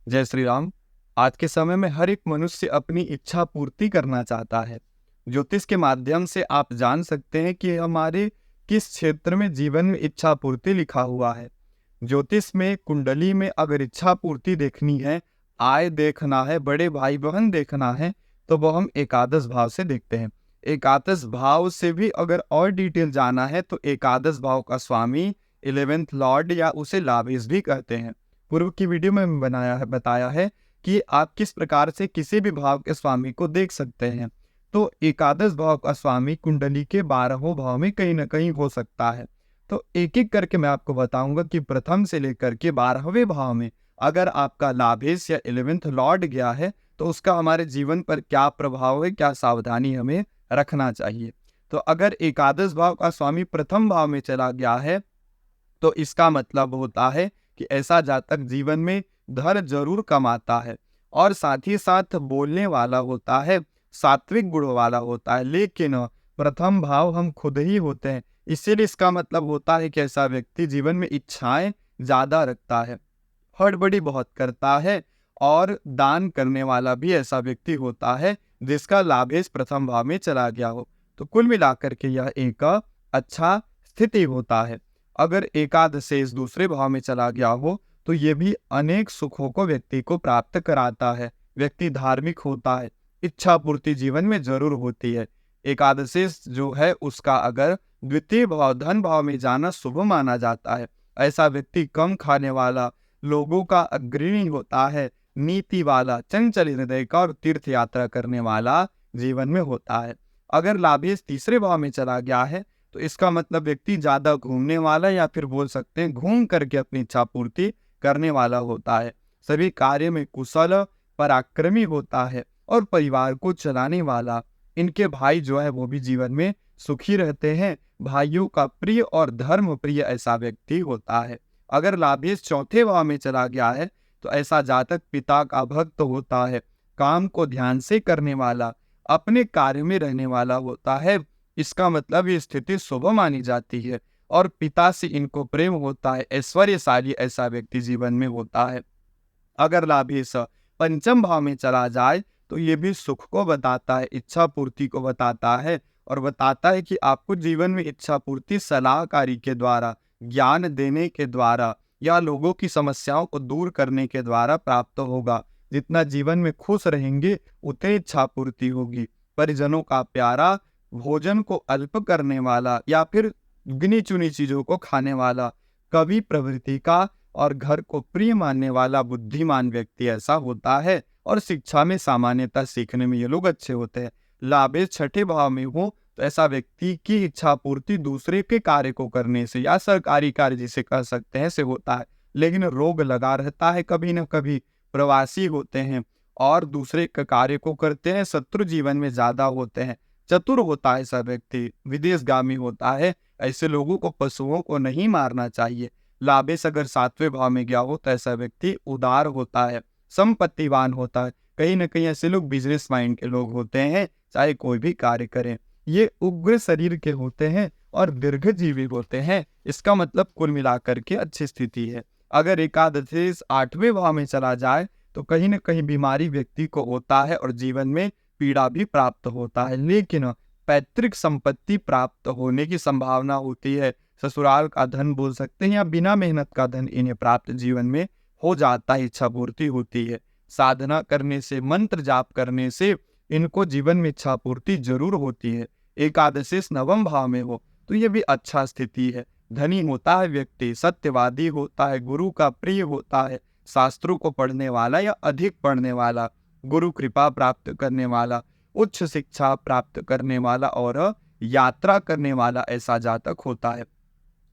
जय श्री राम। आज के समय में हर एक मनुष्य अपनी इच्छा पूर्ति करना चाहता है। ज्योतिष के माध्यम से आप जान सकते हैं कि हमारे किस क्षेत्र में जीवन में इच्छा पूर्ति लिखा हुआ है। ज्योतिष में कुंडली में अगर इच्छा पूर्ति देखनी है, आय देखना है, बड़े भाई बहन देखना है, तो वो हम एकादश भाव से देखते हैं। एकादश भाव से भी अगर और डिटेल जाना है तो एकादश भाव का स्वामी 11th लॉर्ड या उसे लाभेश भी कहते हैं। पूर्व की वीडियो में बताया है कि आप किस प्रकार से किसी भी भाव के स्वामी को देख सकते हैं। तो एकादश भाव का स्वामी कुंडली के 12वें भाव में कहीं ना कहीं हो सकता है। तो एक एक करके मैं आपको बताऊंगा कि प्रथम से लेकर के 12वें भाव में अगर आपका लाभेश या 11th लॉर्ड गया है तो उसका हमारे जीवन पर क्या प्रभाव है, क्या सावधानी हमें रखना चाहिए। तो अगर एकादश भाव का स्वामी प्रथम भाव में चला गया है तो इसका मतलब होता है कि ऐसा जातक जीवन में धन जरूर कमाता है और साथ ही साथ बोलने वाला होता है, सात्विक गुण वाला होता है, लेकिन प्रथम भाव हम खुद ही होते हैं। इसीलिए इसका मतलब होता है कि ऐसा व्यक्ति जीवन में इच्छाएं ज्यादा रखता है, हड़बड़ी बहुत करता है और दान करने वाला भी ऐसा व्यक्ति होता है जिसका लाभेश प्रथम भाव में चला गया हो। तो कुल मिलाकर के यह एक अच्छा स्थिति होता है। अगर एकादशेष दूसरे भाव में चला गया हो तो ये भी अनेक सुखों को व्यक्ति को प्राप्त कराता है। व्यक्ति धार्मिक होता है, इच्छा पूर्ति जीवन में जरूर होती है। एकादशेष जो है उसका अगर द्वितीय भाव धन भाव में जाना शुभ माना जाता है। ऐसा व्यक्ति कम खाने वाला, लोगों का अग्रणी होता है, नीति वाला, चंचल हृदय का और तीर्थ यात्रा करने वाला जीवन में होता है। अगर लाभेश तीसरे भाव में चला गया है तो इसका मतलब व्यक्ति ज्यादा घूमने वाला या फिर बोल सकते हैं घूम करके अपनी इच्छा पूर्ति करने वाला होता है। सभी कार्य में कुशल, पराक्रमी होता है और परिवार को चलाने वाला। इनके भाई जो है वो भी जीवन में सुखी रहते हैं। भाइयों का प्रिय और धर्म प्रिय ऐसा व्यक्ति होता है। अगर लाभेश चौथे भाव में चला गया है तो ऐसा जातक पिता का भक्त होता है, काम को ध्यान से करने वाला, अपने कार्य में रहने वाला होता है। इसका मतलब ये स्थिति शुभ मानी जाती है और पिता से इनको प्रेम होता है। ऐश्वर्यशाली ऐसा व्यक्ति जीवन में होता है। अगर लाभेश पंचम भाव में चला जाए तो ये भी सुख को बताता है, इच्छा पूर्ति को बताता है और बताता है कि आपको जीवन में इच्छा पूर्ति सलाहकारी के द्वारा, ज्ञान देने के द्वारा या लोगों की समस्याओं को दूर करने के द्वारा प्राप्त होगा। जितना जीवन में खुश रहेंगे उतनी इच्छा पूर्ति होगी। परिजनों का प्यारा, भोजन को अल्प करने वाला या फिर गिनी चुनी चीजों को खाने वाला, कवि प्रवृत्ति का और घर को प्रिय मानने वाला बुद्धिमान व्यक्ति ऐसा होता है। और शिक्षा में सामान्यतः सीखने में ये लोग अच्छे होते हैं। लाभेश छठे भाव में हो तो ऐसा व्यक्ति की इच्छा पूर्ति दूसरे के कार्य को करने से या सरकारी कार्य जिसे कह सकते हैं से होता है, लेकिन रोग लगा रहता है कभी न कभी। प्रवासी होते हैं और दूसरे के कार्य को करते हैं, शत्रु जीवन में ज्यादा होते हैं। चतुर होता है ऐसा व्यक्ति, विदेशगामी होता है। ऐसे लोगों को, पशुओं को नहीं मारना चाहिए। लाभेश अगर सातवें भाव में गया हो तो ऐसा व्यक्ति उदार होता है, संपत्तिवान होता है। कहीं ना कहीं ऐसे लोग बिजनेस माइंड के लोग होते हैं, चाहे कोई भी कार्य करें। ये उग्र शरीर के होते हैं और दीर्घजीवी होते हैं। इसका मतलब कुल मिलाकर के अच्छी स्थिति है। अगर एकादशेष आठवें भाव में चला जाए तो कहीं ना कहीं बीमारी व्यक्ति को होता है और जीवन में पीड़ा भी प्राप्त होता है, लेकिन पैतृक संपत्ति प्राप्त होने की संभावना होती है। ससुराल का धन बोल सकते हैं या बिना मेहनत का धन इन्हें प्राप्त जीवन में हो जाता है, इच्छा पूर्ति होती है। साधना करने से, मंत्र जाप करने से इनको जीवन में इच्छा पूर्ति जरूर होती है। एकादशेष नवम भाव में हो तो ये भी अच्छा स्थिति है। धनी होता है व्यक्ति, सत्यवादी होता है, गुरु का प्रिय होता है, शास्त्रों को पढ़ने वाला या अधिक पढ़ने वाला, गुरु कृपा प्राप्त करने वाला, उच्च शिक्षा प्राप्त करने वाला और यात्रा करने वाला ऐसा जातक होता है।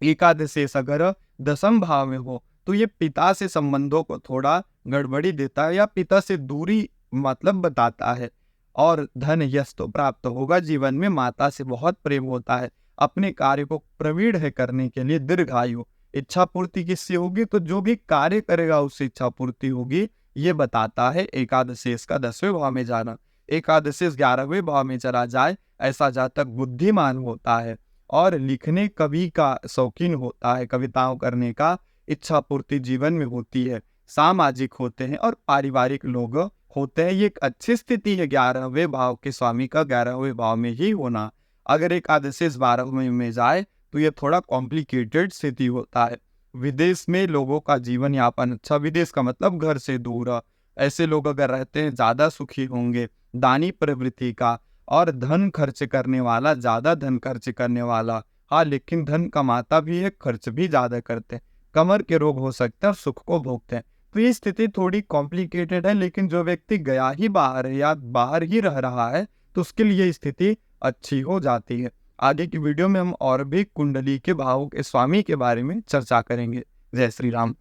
एकादशेष अगर दसम भाव में हो तो ये पिता से संबंधों को थोड़ा गड़बड़ी देता है या पिता से दूरी मतलब बताता है। और धन यश तो प्राप्त होगा, जीवन में माता से बहुत प्रेम होता है। अपने कार्य को प्रवीण है करने के लिए दीर्घायु। इच्छा पूर्ति किससे होगी तो जो भी कार्य करेगा उससे इच्छा पूर्ति होगी, ये बताता है एकादशेष का 10वें भाव में जाना। एकादशेष 11वें भाव में चला जाए ऐसा जातक बुद्धिमान होता है और लिखने कवि का शौकीन होता है, कविताओं करने का इच्छा पूर्ति जीवन में होती है। सामाजिक होते हैं और पारिवारिक लोग होते हैं। ये एक अच्छी स्थिति है 11वें भाव के स्वामी का 11वें भाव में ही होना। अगर एकादशी 12वें में जाए तो ये थोड़ा कॉम्प्लिकेटेड स्थिति होता है। विदेश में लोगों का जीवन यापन अच्छा, विदेश का मतलब घर से दूर, ऐसे लोग अगर रहते हैं ज़्यादा सुखी होंगे। दानी प्रवृत्ति का और धन खर्च करने वाला, ज़्यादा धन खर्च करने वाला, हाँ लेकिन धन कमाता भी है, खर्च भी ज़्यादा करते हैं, कमर के रोग हो सकते हैं और सुख को भोगते हैं। तो ये स्थिति थोड़ी कॉम्प्लिकेटेड है, लेकिन जो व्यक्ति गया ही बाहर है या बाहर ही रह रहा है तो उसके लिए स्थिति अच्छी हो जाती है। आगे की वीडियो में हम और भी कुंडली के भावों के स्वामी के बारे में चर्चा करेंगे। जय श्री राम।